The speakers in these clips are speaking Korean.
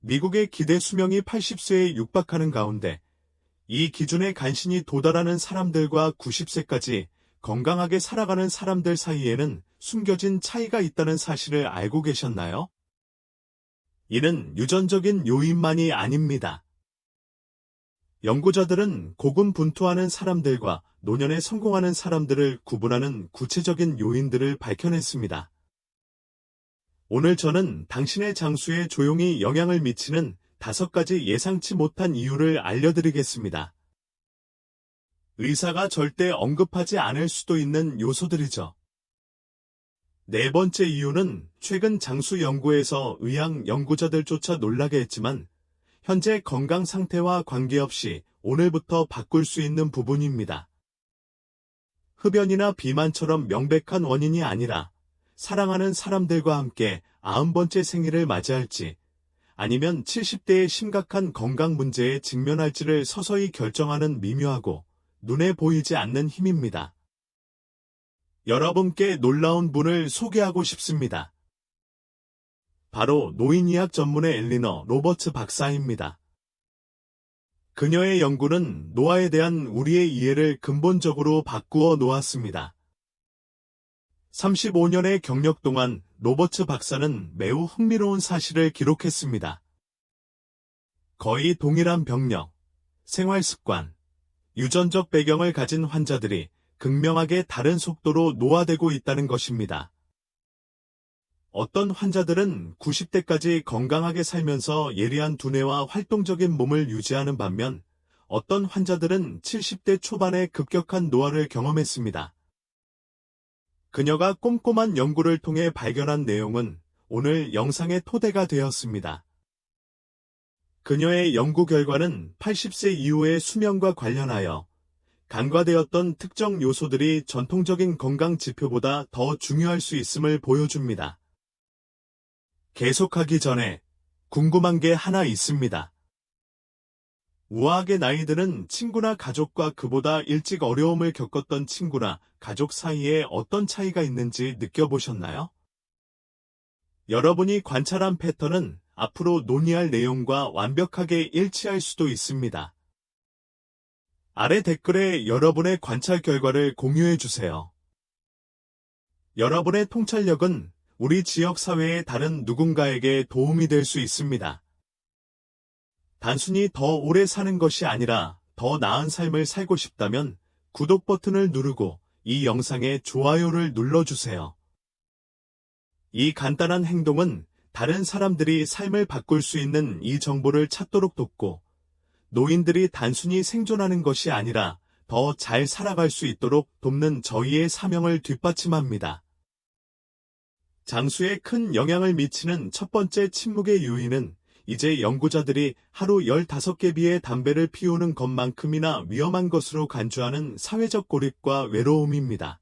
미국의 기대 수명이 80세에 육박하는 가운데 이 기준에 간신히 도달하는 사람들과 90세까지 건강하게 살아가는 사람들 사이에는 숨겨진 차이가 있다는 사실을 알고 계셨나요? 이는 유전적인 요인만이 아닙니다. 연구자들은 고군분투하는 사람들과 노년에 성공하는 사람들을 구분하는 구체적인 요인들을 밝혀냈습니다. 오늘 저는 당신의 장수에 조용히 영향을 미치는 5가지 예상치 못한 이유를 알려드리겠습니다. 의사가 절대 언급하지 않을 수도 있는 요소들이죠. 네 번째 이유는 최근 장수 연구에서 의학 연구자들조차 놀라게 했지만 현재 건강 상태와 관계없이 오늘부터 바꿀 수 있는 부분입니다. 흡연이나 비만처럼 명백한 원인이 아니라 사랑하는 사람들과 함께 90번째 생일을 맞이할지 아니면 70대의 심각한 건강 문제에 직면할지를 서서히 결정하는 미묘하고 눈에 보이지 않는 힘입니다. 여러분께 놀라운 분을 소개하고 싶습니다. 바로 노인의학 전문의 엘리너 로버츠 박사입니다. 그녀의 연구는 노화에 대한 우리의 이해를 근본적으로 바꾸어 놓았습니다. 35년의 경력 동안 로버츠 박사는 매우 흥미로운 사실을 기록했습니다. 거의 동일한 병력, 생활습관, 유전적 배경을 가진 환자들이 극명하게 다른 속도로 노화되고 있다는 것입니다. 어떤 환자들은 90대까지 건강하게 살면서 예리한 두뇌와 활동적인 몸을 유지하는 반면 어떤 환자들은 70대 초반에 급격한 노화를 경험했습니다. 그녀가 꼼꼼한 연구를 통해 발견한 내용은 오늘 영상의 토대가 되었습니다. 그녀의 연구 결과는 80세 이후의 수명과 관련하여 간과되었던 특정 요소들이 전통적인 건강 지표보다 더 중요할 수 있음을 보여줍니다. 계속하기 전에 궁금한 게 하나 있습니다. 우아하게 나이 드는 친구나 가족과 그보다 일찍 어려움을 겪었던 친구나 가족 사이에 어떤 차이가 있는지 느껴보셨나요? 여러분이 관찰한 패턴은 앞으로 논의할 내용과 완벽하게 일치할 수도 있습니다. 아래 댓글에 여러분의 관찰 결과를 공유해주세요. 여러분의 통찰력은 우리 지역 사회의 다른 누군가에게 도움이 될 수 있습니다. 단순히 더 오래 사는 것이 아니라 더 나은 삶을 살고 싶다면 구독 버튼을 누르고 이 영상에 좋아요를 눌러주세요. 이 간단한 행동은 다른 사람들이 삶을 바꿀 수 있는 이 정보를 찾도록 돕고 노인들이 단순히 생존하는 것이 아니라 더 잘 살아갈 수 있도록 돕는 저희의 사명을 뒷받침합니다. 장수에 큰 영향을 미치는 첫 번째 침묵의 요인은 이제 연구자들이 하루 15개 비의 담배를 피우는 것만큼이나 위험한 것으로 간주하는 사회적 고립과 외로움입니다.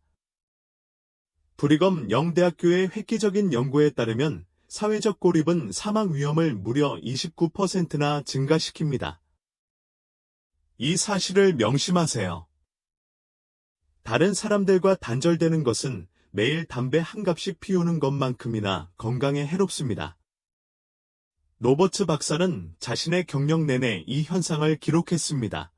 브리검 영대학교의 획기적인 연구에 따르면 사회적 고립은 사망 위험을 무려 29%나 증가시킵니다. 이 사실을 명심하세요. 다른 사람들과 단절되는 것은 매일 담배 한 갑씩 피우는 것만큼이나 건강에 해롭습니다. 로버츠 박사는 자신의 경력 내내 이 현상을 기록했습니다.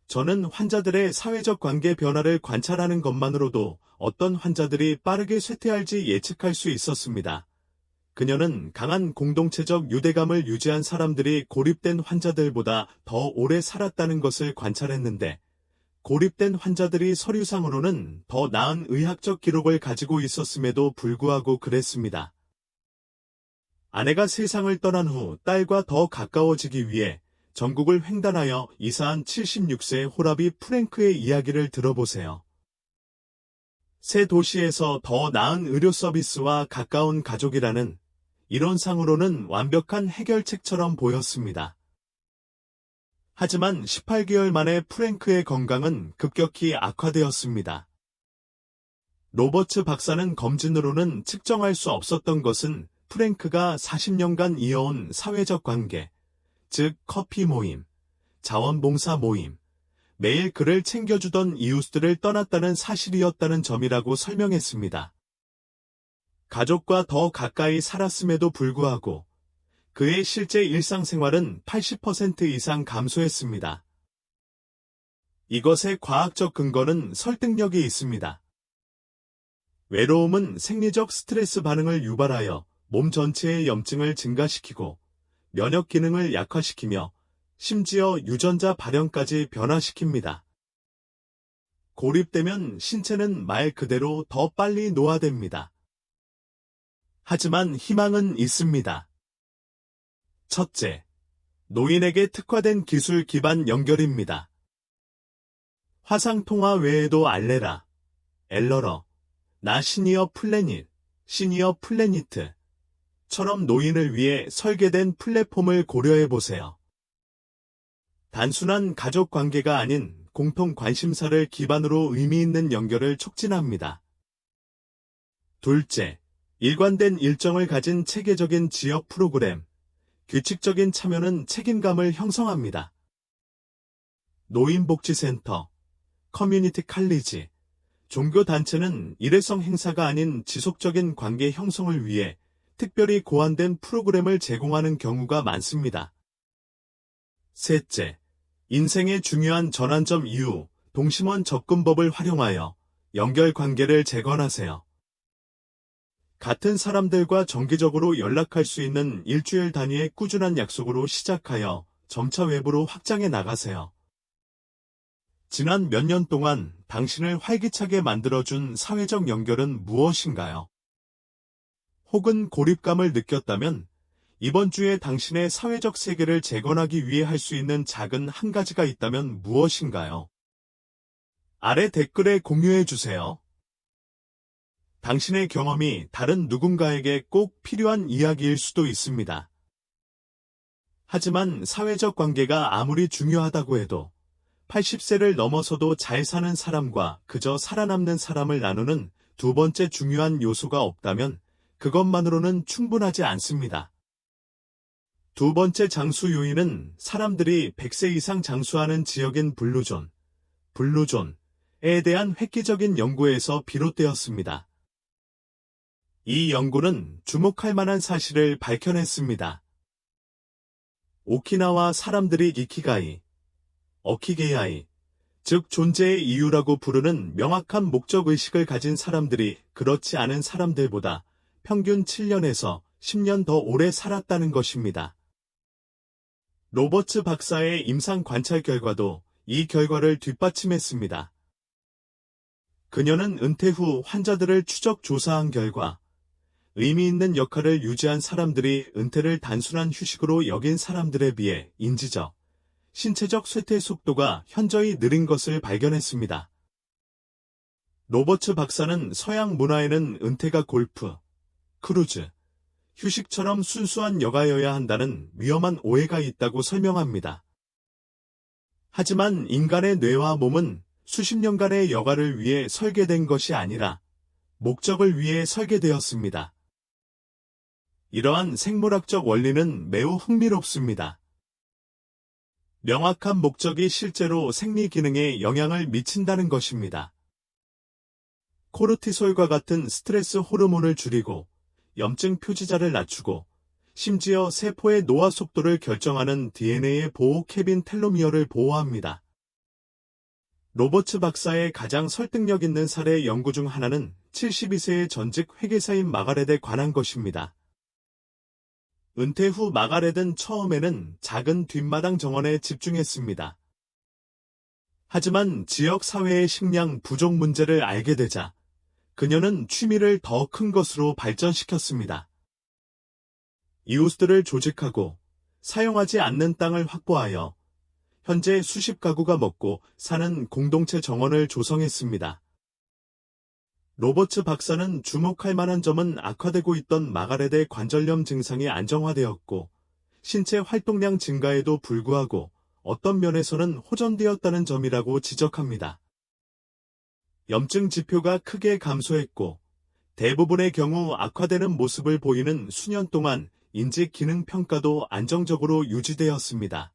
저는 환자들의 사회적 관계 변화를 관찰하는 것만으로도 어떤 환자들이 빠르게 쇠퇴할지 예측할 수 있었습니다. 그녀는 강한 공동체적 유대감을 유지한 사람들이 고립된 환자들보다 더 오래 살았다는 것을 관찰했는데, 고립된 환자들이 서류상으로는 더 나은 의학적 기록을 가지고 있었음에도 불구하고 그랬습니다. 아내가 세상을 떠난 후 딸과 더 가까워지기 위해 전국을 횡단하여 이사한 76세 호라비 프랭크의 이야기를 들어보세요. 새 도시에서 더 나은 의료 서비스와 가까운 가족이라는 이론상으로는 완벽한 해결책처럼 보였습니다. 하지만 18개월 만에 프랭크의 건강은 급격히 악화되었습니다. 로버츠 박사는 검진으로는 측정할 수 없었던 것은 프랭크가 40년간 이어온 사회적 관계, 즉 커피 모임, 자원봉사 모임, 매일 그를 챙겨주던 이웃들을 떠났다는 사실이었다는 점이라고 설명했습니다. 가족과 더 가까이 살았음에도 불구하고 그의 실제 일상생활은 80% 이상 감소했습니다. 이것의 과학적 근거는 설득력이 있습니다. 외로움은 생리적 스트레스 반응을 유발하여 몸 전체의 염증을 증가시키고 면역 기능을 약화시키며 심지어 유전자 발현까지 변화시킵니다. 고립되면 신체는 말 그대로 더 빨리 노화됩니다. 하지만 희망은 있습니다. 첫째, 노인에게 특화된 기술 기반 연결입니다. 화상통화 외에도 알레라, 엘러러, 나 시니어 플래닛, 시니어 플래니트처럼 노인을 위해 설계된 플랫폼을 고려해보세요. 단순한 가족 관계가 아닌 공통 관심사를 기반으로 의미 있는 연결을 촉진합니다. 둘째, 일관된 일정을 가진 체계적인 지역 프로그램, 규칙적인 참여는 책임감을 형성합니다. 노인복지센터, 커뮤니티 칼리지, 종교단체는 일회성 행사가 아닌 지속적인 관계 형성을 위해 특별히 고안된 프로그램을 제공하는 경우가 많습니다. 셋째, 인생의 중요한 전환점 이후 동심원 접근법을 활용하여 연결 관계를 재건하세요. 같은 사람들과 정기적으로 연락할 수 있는 일주일 단위의 꾸준한 약속으로 시작하여 점차 외부로 확장해 나가세요. 지난 몇 년 동안 당신을 활기차게 만들어준 사회적 연결은 무엇인가요? 혹은 고립감을 느꼈다면 이번 주에 당신의 사회적 세계를 재건하기 위해 할 수 있는 작은 한 가지가 있다면 무엇인가요? 아래 댓글에 공유해 주세요. 당신의 경험이 다른 누군가에게 꼭 필요한 이야기일 수도 있습니다. 하지만 사회적 관계가 아무리 중요하다고 해도 80세를 넘어서도 잘 사는 사람과 그저 살아남는 사람을 나누는 두 번째 중요한 요소가 없다면 그것만으로는 충분하지 않습니다. 두 번째 장수 요인은 사람들이 100세 이상 장수하는 지역인 블루존에 대한 획기적인 연구에서 비롯되었습니다. 이 연구는 주목할 만한 사실을 밝혀냈습니다. 오키나와 사람들이 이키가이, 어키게야이, 즉 존재의 이유라고 부르는 명확한 목적의식을 가진 사람들이 그렇지 않은 사람들보다 평균 7년에서 10년 더 오래 살았다는 것입니다. 로버츠 박사의 임상 관찰 결과도 이 결과를 뒷받침했습니다. 그녀는 은퇴 후 환자들을 추적 조사한 결과 의미 있는 역할을 유지한 사람들이 은퇴를 단순한 휴식으로 여긴 사람들에 비해 인지적, 신체적 쇠퇴 속도가 현저히 느린 것을 발견했습니다. 로버츠 박사는 서양 문화에는 은퇴가 골프, 크루즈, 휴식처럼 순수한 여가여야 한다는 위험한 오해가 있다고 설명합니다. 하지만 인간의 뇌와 몸은 수십 년간의 여가를 위해 설계된 것이 아니라 목적을 위해 설계되었습니다. 이러한 생물학적 원리는 매우 흥미롭습니다. 명확한 목적이 실제로 생리 기능에 영향을 미친다는 것입니다. 코르티솔과 같은 스트레스 호르몬을 줄이고 염증 표지자를 낮추고 심지어 세포의 노화 속도를 결정하는 DNA의 보호 캐빈 텔로미어를 보호합니다. 로버츠 박사의 가장 설득력 있는 사례 연구 중 하나는 72세의 전직 회계사인 마가렛에 관한 것입니다. 은퇴 후 마가렛은 처음에는 작은 뒷마당 정원에 집중했습니다. 하지만 지역 사회의 식량 부족 문제를 알게 되자 그녀는 취미를 더 큰 것으로 발전시켰습니다. 이웃들을 조직하고 사용하지 않는 땅을 확보하여 현재 수십 가구가 먹고 사는 공동체 정원을 조성했습니다. 로버츠 박사는 주목할 만한 점은 악화되고 있던 마가렛의 관절염 증상이 안정화되었고 신체 활동량 증가에도 불구하고 어떤 면에서는 호전되었다는 점이라고 지적합니다. 염증 지표가 크게 감소했고 대부분의 경우 악화되는 모습을 보이는 수년 동안 인지 기능 평가도 안정적으로 유지되었습니다.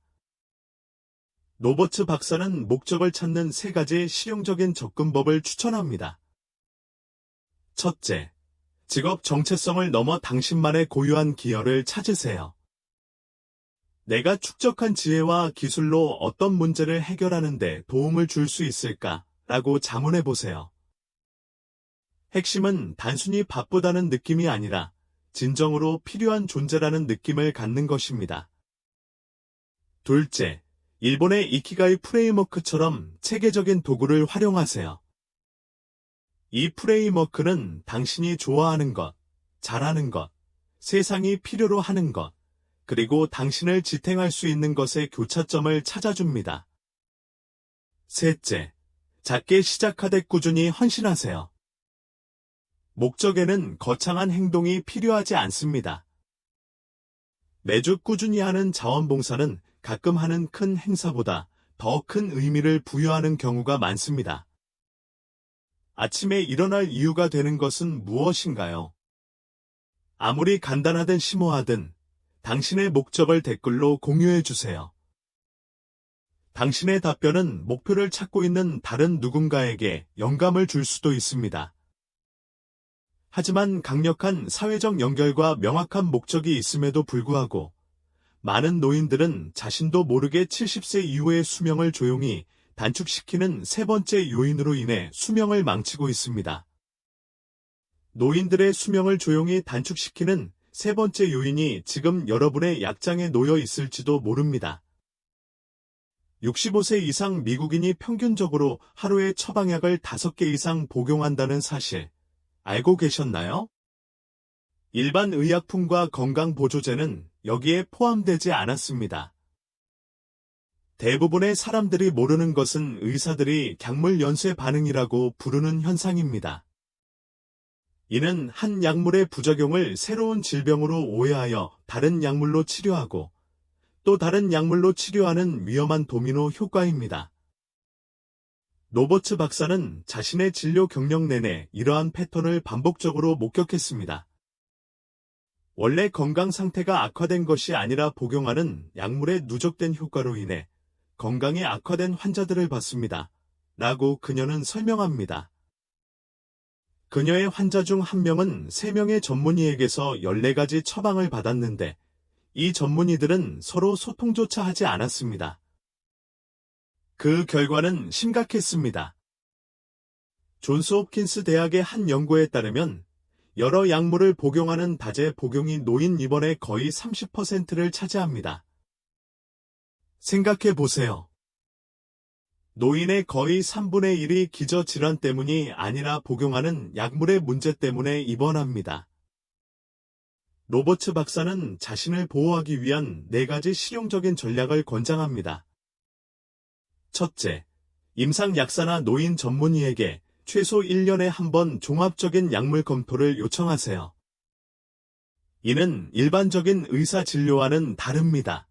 로버츠 박사는 목적을 찾는 세 가지 실용적인 접근법을 추천합니다. 첫째, 직업 정체성을 넘어 당신만의 고유한 기여를 찾으세요. 내가 축적한 지혜와 기술로 어떤 문제를 해결하는 데 도움을 줄 수 있을까? 라고 자문해 보세요. 핵심은 단순히 바쁘다는 느낌이 아니라 진정으로 필요한 존재라는 느낌을 갖는 것입니다. 둘째, 일본의 이키가이 프레임워크처럼 체계적인 도구를 활용하세요. 이 프레임워크는 당신이 좋아하는 것, 잘하는 것, 세상이 필요로 하는 것, 그리고 당신을 지탱할 수 있는 것의 교차점을 찾아줍니다. 셋째, 작게 시작하되 꾸준히 헌신하세요. 목적에는 거창한 행동이 필요하지 않습니다. 매주 꾸준히 하는 자원봉사는 가끔 하는 큰 행사보다 더 큰 의미를 부여하는 경우가 많습니다. 아침에 일어날 이유가 되는 것은 무엇인가요? 아무리 간단하든 심오하든 당신의 목적을 댓글로 공유해 주세요. 당신의 답변은 목표를 찾고 있는 다른 누군가에게 영감을 줄 수도 있습니다. 하지만 강력한 사회적 연결과 명확한 목적이 있음에도 불구하고 많은 노인들은 자신도 모르게 70세 이후의 수명을 조용히 단축시키는 세 번째 요인으로 인해 수명을 망치고 있습니다. 노인들의 수명을 조용히 단축시키는 세 번째 요인이 지금 여러분의 약장에 놓여 있을지도 모릅니다. 65세 이상 미국인이 평균적으로 하루에 처방약을 5개 이상 복용한다는 사실 알고 계셨나요? 일반 의약품과 건강보조제는 여기에 포함되지 않았습니다. 대부분의 사람들이 모르는 것은 의사들이 약물 연쇄 반응이라고 부르는 현상입니다. 이는 한 약물의 부작용을 새로운 질병으로 오해하여 다른 약물로 치료하고 또 다른 약물로 치료하는 위험한 도미노 효과입니다. 로버츠 박사는 자신의 진료 경력 내내 이러한 패턴을 반복적으로 목격했습니다. 원래 건강 상태가 악화된 것이 아니라 복용하는 약물의 누적된 효과로 인해 건강이 악화된 환자들을 봤습니다. 라고 그녀는 설명합니다. 그녀의 환자 중 한 명은 3명의 전문의에게서 14가지 처방을 받았는데 이 전문의들은 서로 소통조차 하지 않았습니다. 그 결과는 심각했습니다. 존스 홉킨스 대학의 한 연구에 따르면 여러 약물을 복용하는 다제 복용이 노인 입원의 거의 30%를 차지합니다. 생각해 보세요. 노인의 거의 3분의 1이 기저질환 때문이 아니라 복용하는 약물의 문제 때문에 입원합니다. 로버츠 박사는 자신을 보호하기 위한 4가지 실용적인 전략을 권장합니다. 첫째, 임상 약사나 노인 전문의에게 최소 1년에 한 번 종합적인 약물 검토를 요청하세요. 이는 일반적인 의사 진료와는 다릅니다.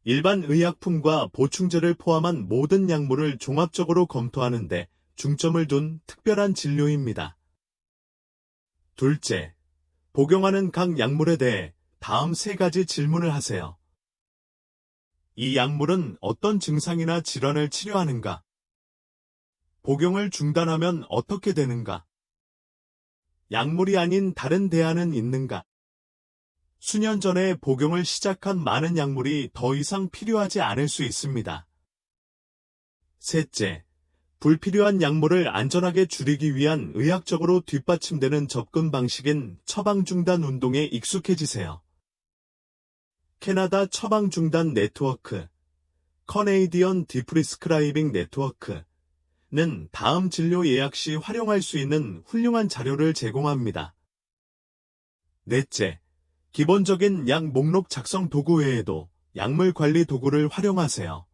일반 의약품과 보충제를 포함한 모든 약물을 종합적으로 검토하는데 중점을 둔 특별한 진료입니다. 둘째, 복용하는 각 약물에 대해 다음 3가지 질문을 하세요. 이 약물은 어떤 증상이나 질환을 치료하는가? 복용을 중단하면 어떻게 되는가? 약물이 아닌 다른 대안은 있는가? 수년 전에 복용을 시작한 많은 약물이 더 이상 필요하지 않을 수 있습니다. 셋째, 불필요한 약물을 안전하게 줄이기 위한 의학적으로 뒷받침되는 접근 방식인 처방중단 운동에 익숙해지세요. 캐나다 처방중단 네트워크, 커네이디언 디프리스크라이빙 네트워크는 다음 진료 예약 시 활용할 수 있는 훌륭한 자료를 제공합니다. 넷째, 기본적인 약 목록 작성 도구 외에도 약물 관리 도구를 활용하세요.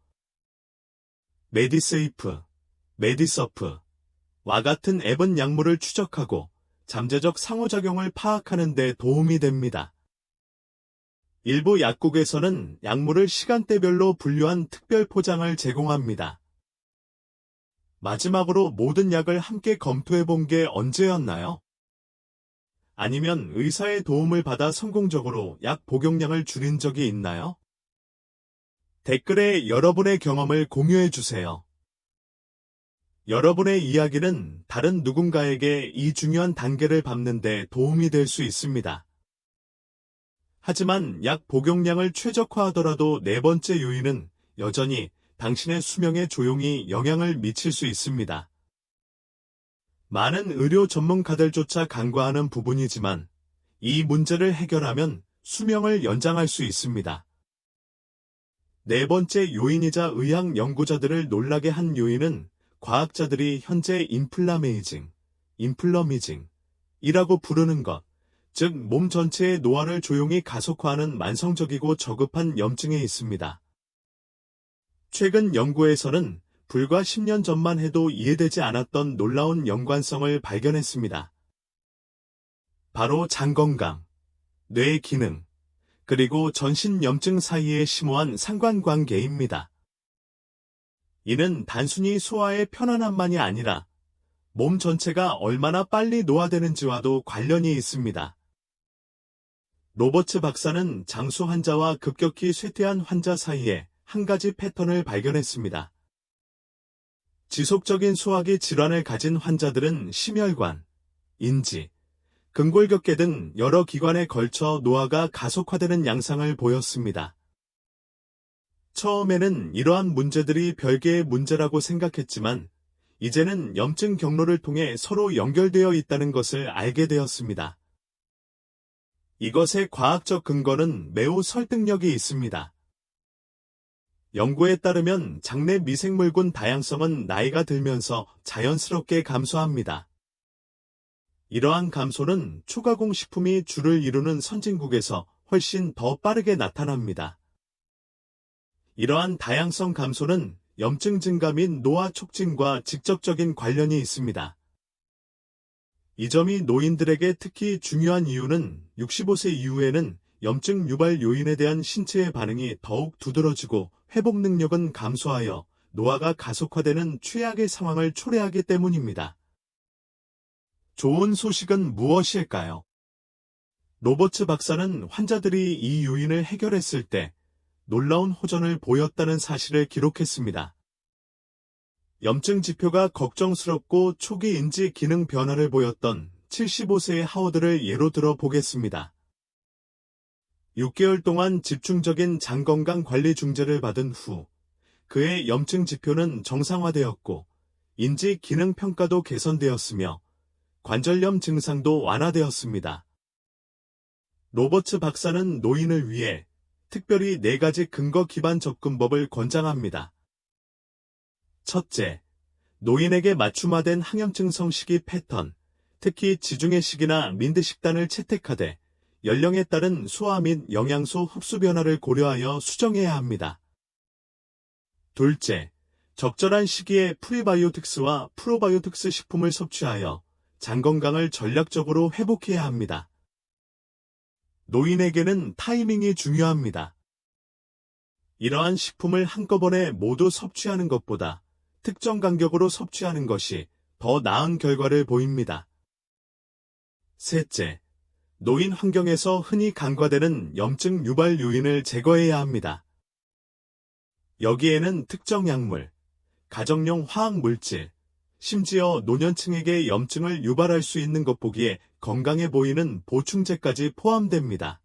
메디세이프, 메디서프와 같은 앱은 약물을 추적하고 잠재적 상호작용을 파악하는 데 도움이 됩니다. 일부 약국에서는 약물을 시간대별로 분류한 특별 포장을 제공합니다. 마지막으로 모든 약을 함께 검토해 본 게 언제였나요? 아니면 의사의 도움을 받아 성공적으로 약 복용량을 줄인 적이 있나요? 댓글에 여러분의 경험을 공유해 주세요. 여러분의 이야기는 다른 누군가에게 이 중요한 단계를 밟는 데 도움이 될 수 있습니다. 하지만 약 복용량을 최적화하더라도 네 번째 요인은 여전히 당신의 수명에 조용히 영향을 미칠 수 있습니다. 많은 의료 전문가들조차 간과하는 부분이지만 이 문제를 해결하면 수명을 연장할 수 있습니다. 네 번째 요인이자 의학 연구자들을 놀라게 한 요인은 과학자들이 현재 인플러미징이라고 부르는 것, 즉 몸 전체의 노화를 조용히 가속화하는 만성적이고 저급한 염증에 있습니다. 최근 연구에서는 불과 10년 전만 해도 이해되지 않았던 놀라운 연관성을 발견했습니다. 바로 장 건강, 뇌 기능, 그리고 전신 염증 사이의 심오한 상관관계입니다. 이는 단순히 소화의 편안함만이 아니라 몸 전체가 얼마나 빨리 노화되는지와도 관련이 있습니다. 로버츠 박사는 장수 환자와 급격히 쇠퇴한 환자 사이에 한 가지 패턴을 발견했습니다. 지속적인 소화기 질환을 가진 환자들은 심혈관, 인지, 근골격계 등 여러 기관에 걸쳐 노화가 가속화되는 양상을 보였습니다. 처음에는 이러한 문제들이 별개의 문제라고 생각했지만 이제는 염증 경로를 통해 서로 연결되어 있다는 것을 알게 되었습니다. 이것의 과학적 근거는 매우 설득력이 있습니다. 연구에 따르면 장내 미생물군 다양성은 나이가 들면서 자연스럽게 감소합니다. 이러한 감소는 초가공 식품이 주를 이루는 선진국에서 훨씬 더 빠르게 나타납니다. 이러한 다양성 감소는 염증 증가 및 노화 촉진과 직접적인 관련이 있습니다. 이 점이 노인들에게 특히 중요한 이유는 65세 이후에는 염증 유발 요인에 대한 신체의 반응이 더욱 두드러지고 회복 능력은 감소하여 노화가 가속화되는 최악의 상황을 초래하기 때문입니다. 좋은 소식은 무엇일까요? 로버츠 박사는 환자들이 이 요인을 해결했을 때 놀라운 호전을 보였다는 사실을 기록했습니다. 염증 지표가 걱정스럽고 초기 인지 기능 변화를 보였던 75세의 하워드를 예로 들어 보겠습니다. 6개월 동안 집중적인 장 건강 관리 중재를 받은 후 그의 염증 지표는 정상화되었고 인지 기능 평가도 개선되었으며 관절염 증상도 완화되었습니다. 로버츠 박사는 노인을 위해 특별히 4가지 근거 기반 접근법을 권장합니다. 첫째, 노인에게 맞춤화된 항염증 성식이 패턴, 특히 지중해식이나 민드식단을 채택하되 연령에 따른 소화 및 영양소 흡수 변화를 고려하여 수정해야 합니다. 둘째, 적절한 시기에 프리바이오틱스와 프로바이오틱스 식품을 섭취하여 장 건강을 전략적으로 회복해야 합니다. 노인에게는 타이밍이 중요합니다. 이러한 식품을 한꺼번에 모두 섭취하는 것보다 특정 간격으로 섭취하는 것이 더 나은 결과를 보입니다. 셋째, 노인 환경에서 흔히 간과되는 염증 유발 요인을 제거해야 합니다. 여기에는 특정 약물, 가정용 화학물질, 심지어 노년층에게 염증을 유발할 수 있는 것 보기에 건강해 보이는 보충제까지 포함됩니다.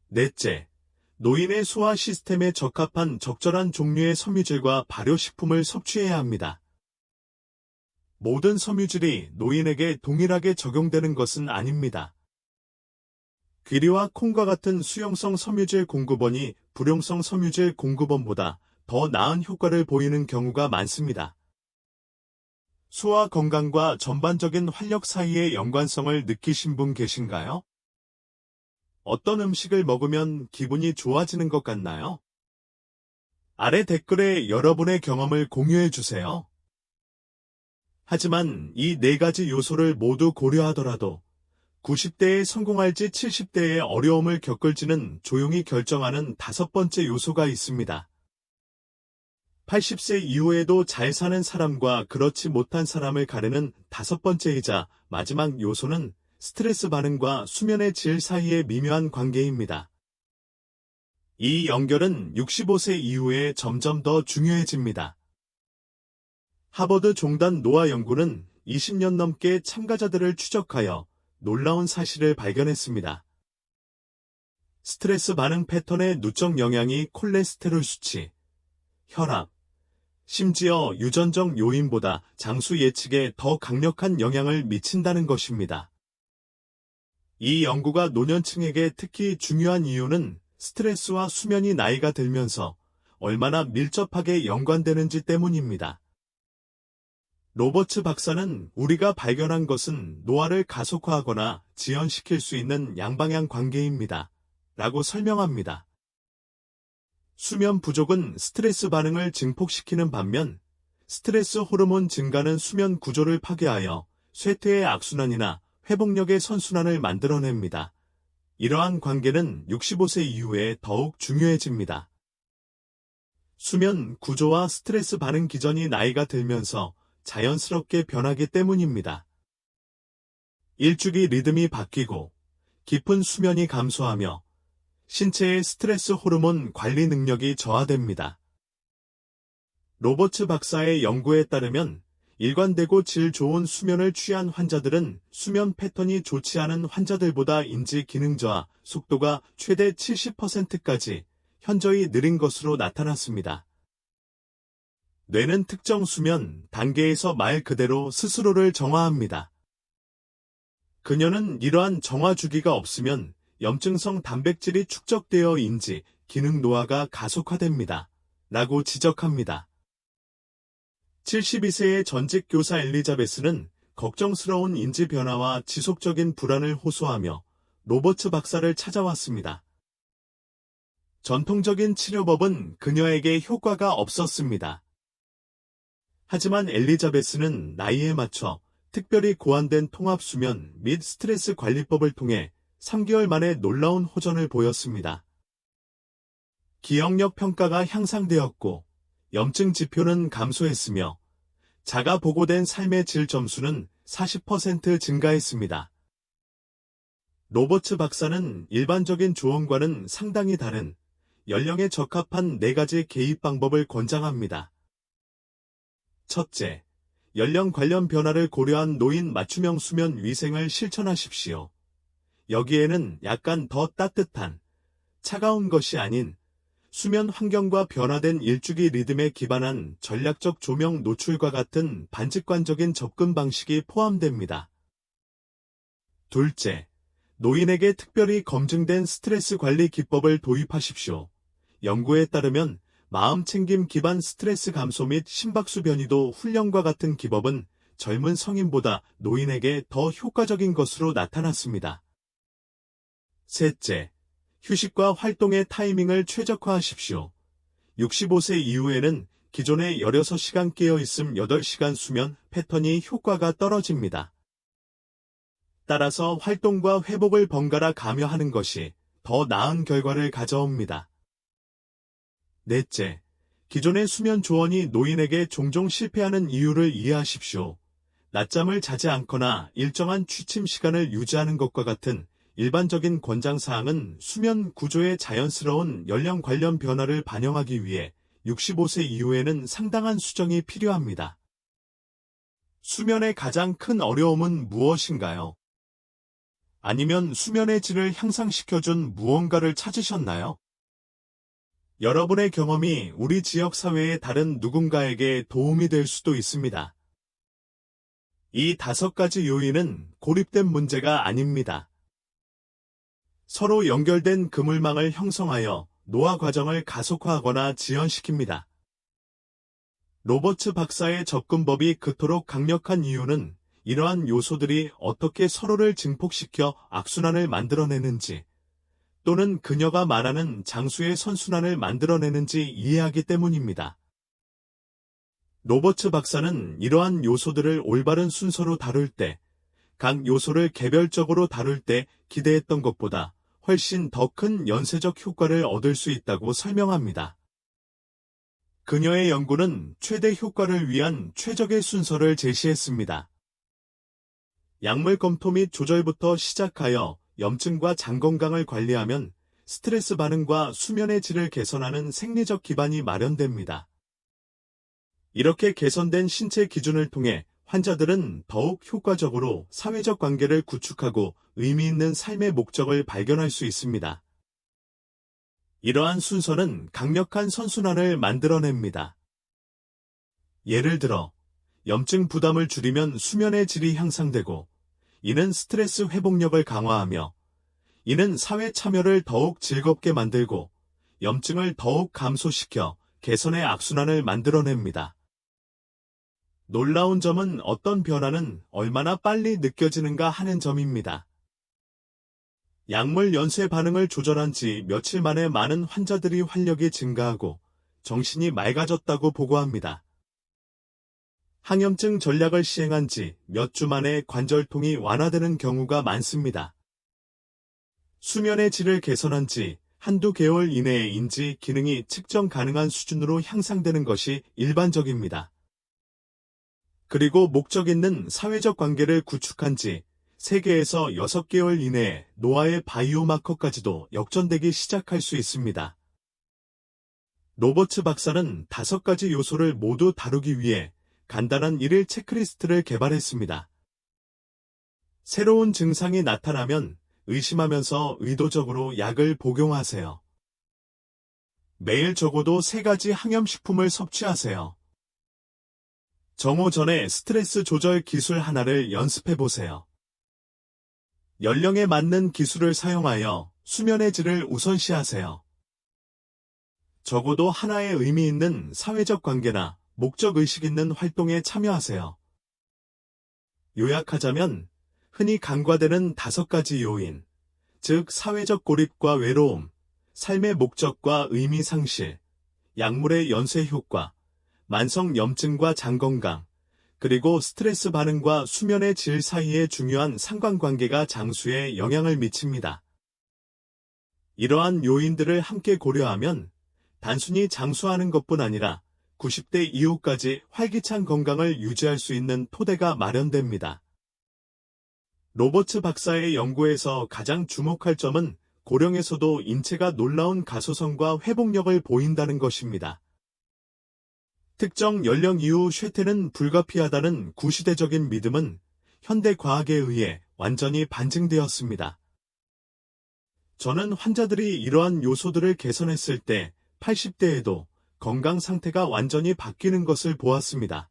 넷째, 노인의 소화 시스템에 적합한 적절한 종류의 섬유질과 발효식품을 섭취해야 합니다. 모든 섬유질이 노인에게 동일하게 적용되는 것은 아닙니다. 귀리와 콩과 같은 수용성 섬유질 공급원이 불용성 섬유질 공급원보다 더 나은 효과를 보이는 경우가 많습니다. 소화 건강과 전반적인 활력 사이의 연관성을 느끼신 분 계신가요? 어떤 음식을 먹으면 기분이 좋아지는 것 같나요? 아래 댓글에 여러분의 경험을 공유해 주세요. 하지만 이 4가지 요소를 모두 고려하더라도 90대에 성공할지 70대에 어려움을 겪을지는 조용히 결정하는 5번째 요소가 있습니다. 80세 이후에도 잘 사는 사람과 그렇지 못한 사람을 가르는 5번째이자 마지막 요소는 스트레스 반응과 수면의 질 사이의 미묘한 관계입니다. 이 연결은 65세 이후에 점점 더 중요해집니다. 하버드 종단 노화 연구는 20년 넘게 참가자들을 추적하여 놀라운 사실을 발견했습니다. 스트레스 반응 패턴의 누적 영향이 콜레스테롤 수치, 혈압, 심지어 유전적 요인보다 장수 예측에 더 강력한 영향을 미친다는 것입니다. 이 연구가 노년층에게 특히 중요한 이유는 스트레스와 수면이 나이가 들면서 얼마나 밀접하게 연관되는지 때문입니다. 로버츠 박사는 우리가 발견한 것은 노화를 가속화하거나 지연시킬 수 있는 양방향 관계입니다. 라고 설명합니다. 수면 부족은 스트레스 반응을 증폭시키는 반면 스트레스 호르몬 증가는 수면 구조를 파괴하여 쇠퇴의 악순환이나 회복력의 선순환을 만들어냅니다. 이러한 관계는 65세 이후에 더욱 중요해집니다. 수면 구조와 스트레스 반응 기전이 나이가 들면서 자연스럽게 변하기 때문입니다. 일주기 리듬이 바뀌고 깊은 수면이 감소하며 신체의 스트레스 호르몬 관리 능력이 저하됩니다. 로버츠 박사의 연구에 따르면 일관되고 질 좋은 수면을 취한 환자들은 수면 패턴이 좋지 않은 환자들보다 인지 기능 저하 속도가 최대 70%까지 현저히 느린 것으로 나타났습니다. 뇌는 특정 수면 단계에서 말 그대로 스스로를 정화합니다. 그녀는 이러한 정화 주기가 없으면 염증성 단백질이 축적되어 인지 기능 노화가 가속화됩니다. 라고 지적합니다. 72세의 전직 교사 엘리자베스는 걱정스러운 인지 변화와 지속적인 불안을 호소하며 로버츠 박사를 찾아왔습니다. 전통적인 치료법은 그녀에게 효과가 없었습니다. 하지만 엘리자베스는 나이에 맞춰 특별히 고안된 통합수면 및 스트레스 관리법을 통해 3개월 만에 놀라운 호전을 보였습니다. 기억력 평가가 향상되었고 염증 지표는 감소했으며 자가 보고된 삶의 질 점수는 40% 증가했습니다. 로버츠 박사는 일반적인 조언과는 상당히 다른 연령에 적합한 4가지 개입 방법을 권장합니다. 첫째, 연령 관련 변화를 고려한 노인 맞춤형 수면 위생을 실천하십시오. 여기에는 약간 더 따뜻한, 차가운 것이 아닌 수면 환경과 변화된 일주기 리듬에 기반한 전략적 조명 노출과 같은 반직관적인 접근 방식이 포함됩니다. 둘째, 노인에게 특별히 검증된 스트레스 관리 기법을 도입하십시오. 연구에 따르면 마음 챙김 기반 스트레스 감소 및 심박수 변이도 훈련과 같은 기법은 젊은 성인보다 노인에게 더 효과적인 것으로 나타났습니다. 셋째, 휴식과 활동의 타이밍을 최적화하십시오. 65세 이후에는 기존의 16시간 깨어있음 8시간 수면 패턴이 효과가 떨어집니다. 따라서 활동과 회복을 번갈아 가며 하는 것이 더 나은 결과를 가져옵니다. 넷째, 기존의 수면 조언이 노인에게 종종 실패하는 이유를 이해하십시오. 낮잠을 자지 않거나 일정한 취침 시간을 유지하는 것과 같은 일반적인 권장사항은 수면 구조의 자연스러운 연령 관련 변화를 반영하기 위해 65세 이후에는 상당한 수정이 필요합니다. 수면의 가장 큰 어려움은 무엇인가요? 아니면 수면의 질을 향상시켜준 무언가를 찾으셨나요? 여러분의 경험이 우리 지역 사회의 다른 누군가에게 도움이 될 수도 있습니다. 이 5가지 요인은 고립된 문제가 아닙니다. 서로 연결된 그물망을 형성하여 노화 과정을 가속화하거나 지연시킵니다. 로버츠 박사의 접근법이 그토록 강력한 이유는 이러한 요소들이 어떻게 서로를 증폭시켜 악순환을 만들어내는지 또는 그녀가 말하는 장수의 선순환을 만들어내는지 이해하기 때문입니다. 로버츠 박사는 이러한 요소들을 올바른 순서로 다룰 때, 각 요소를 개별적으로 다룰 때 기대했던 것보다 훨씬 더 큰 연쇄적 효과를 얻을 수 있다고 설명합니다. 그녀의 연구는 최대 효과를 위한 최적의 순서를 제시했습니다. 약물 검토 및 조절부터 시작하여 염증과 장 건강을 관리하면 스트레스 반응과 수면의 질을 개선하는 생리적 기반이 마련됩니다. 이렇게 개선된 신체 기준을 통해 환자들은 더욱 효과적으로 사회적 관계를 구축하고 의미 있는 삶의 목적을 발견할 수 있습니다. 이러한 순서는 강력한 선순환을 만들어냅니다. 예를 들어, 염증 부담을 줄이면 수면의 질이 향상되고, 이는 스트레스 회복력을 강화하며, 이는 사회 참여를 더욱 즐겁게 만들고, 염증을 더욱 감소시켜 개선의 악순환을 만들어냅니다. 놀라운 점은 어떤 변화는 얼마나 빨리 느껴지는가 하는 점입니다. 약물 연쇄 반응을 조절한 지 며칠 만에 많은 환자들이 활력이 증가하고 정신이 맑아졌다고 보고합니다. 항염증 전략을 시행한 지 몇 주 만에 관절통이 완화되는 경우가 많습니다. 수면의 질을 개선한 지 한두 개월 이내에 인지 기능이 측정 가능한 수준으로 향상되는 것이 일반적입니다. 그리고 목적 있는 사회적 관계를 구축한 지 3개에서 6개월 이내에 노화의 바이오마커까지도 역전되기 시작할 수 있습니다. 로버츠 박사는 5가지 요소를 모두 다루기 위해 간단한 1일 체크리스트를 개발했습니다. 새로운 증상이 나타나면 의심하면서 의도적으로 약을 복용하세요. 매일 적어도 3가지 항염식품을 섭취하세요. 정오 전에 스트레스 조절 기술 하나를 연습해보세요. 연령에 맞는 기술을 사용하여 수면의 질을 우선시하세요. 적어도 하나의 의미 있는 사회적 관계나 목적의식 있는 활동에 참여하세요. 요약하자면 흔히 간과되는 5가지 요인, 즉 사회적 고립과 외로움, 삶의 목적과 의미 상실, 약물의 연쇄 효과, 만성 염증과 장 건강, 그리고 스트레스 반응과 수면의 질 사이의 중요한 상관관계가 장수에 영향을 미칩니다. 이러한 요인들을 함께 고려하면 단순히 장수하는 것뿐 아니라 90대 이후까지 활기찬 건강을 유지할 수 있는 토대가 마련됩니다. 로버츠 박사의 연구에서 가장 주목할 점은 고령에서도 인체가 놀라운 가소성과 회복력을 보인다는 것입니다. 특정 연령 이후 쇠퇴는 불가피하다는 구시대적인 믿음은 현대 과학에 의해 완전히 반증되었습니다. 저는 환자들이 이러한 요소들을 개선했을 때 80대에도 건강 상태가 완전히 바뀌는 것을 보았습니다.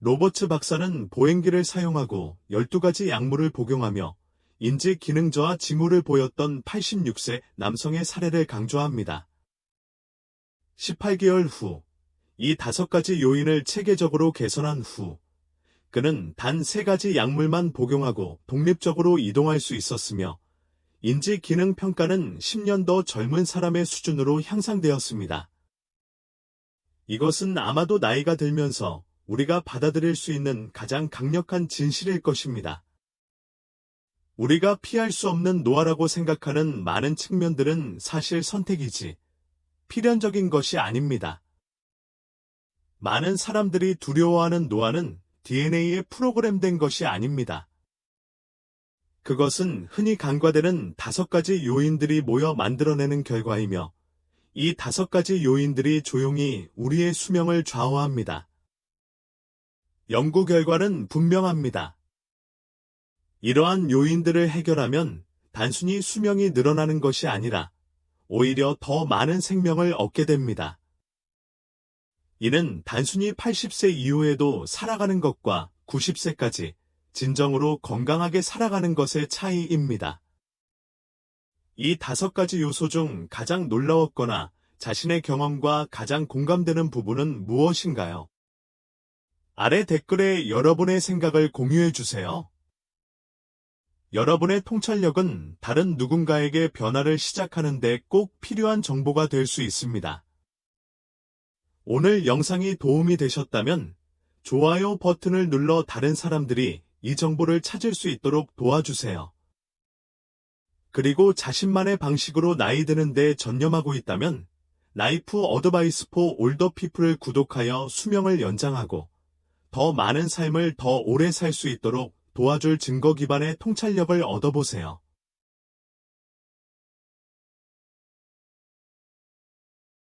로버츠 박사는 보행기를 사용하고 12가지 약물을 복용하며 인지 기능 저하 징후를 보였던 86세 남성의 사례를 강조합니다. 18개월 후, 이 5가지 요인을 체계적으로 개선한 후, 그는 단 3가지 약물만 복용하고 독립적으로 이동할 수 있었으며, 인지 기능 평가는 10년 더 젊은 사람의 수준으로 향상되었습니다. 이것은 아마도 나이가 들면서 우리가 받아들일 수 있는 가장 강력한 진실일 것입니다. 우리가 피할 수 없는 노화라고 생각하는 많은 측면들은 사실 선택이지 필연적인 것이 아닙니다. 많은 사람들이 두려워하는 노화는 DNA에 프로그램된 것이 아닙니다. 그것은 흔히 간과되는 5가지 요인들이 모여 만들어내는 결과이며 이 5가지 요인들이 조용히 우리의 수명을 좌우합니다. 연구 결과는 분명합니다. 이러한 요인들을 해결하면 단순히 수명이 늘어나는 것이 아니라 오히려 더 많은 생명을 얻게 됩니다. 이는 단순히 80세 이후에도 살아가는 것과 90세까지 진정으로 건강하게 살아가는 것의 차이입니다. 이 5가지 요소 중 가장 놀라웠거나 자신의 경험과 가장 공감되는 부분은 무엇인가요? 아래 댓글에 여러분의 생각을 공유해 주세요. 여러분의 통찰력은 다른 누군가에게 변화를 시작하는 데 꼭 필요한 정보가 될 수 있습니다. 오늘 영상이 도움이 되셨다면 좋아요 버튼을 눌러 다른 사람들이 이 정보를 찾을 수 있도록 도와주세요. 그리고 자신만의 방식으로 나이 드는 데 전념하고 있다면 라이프 어드바이스 포 올더 피플을 구독하여 수명을 연장하고 더 많은 삶을 더 오래 살 수 있도록 도와줄 증거 기반의 통찰력을 얻어보세요.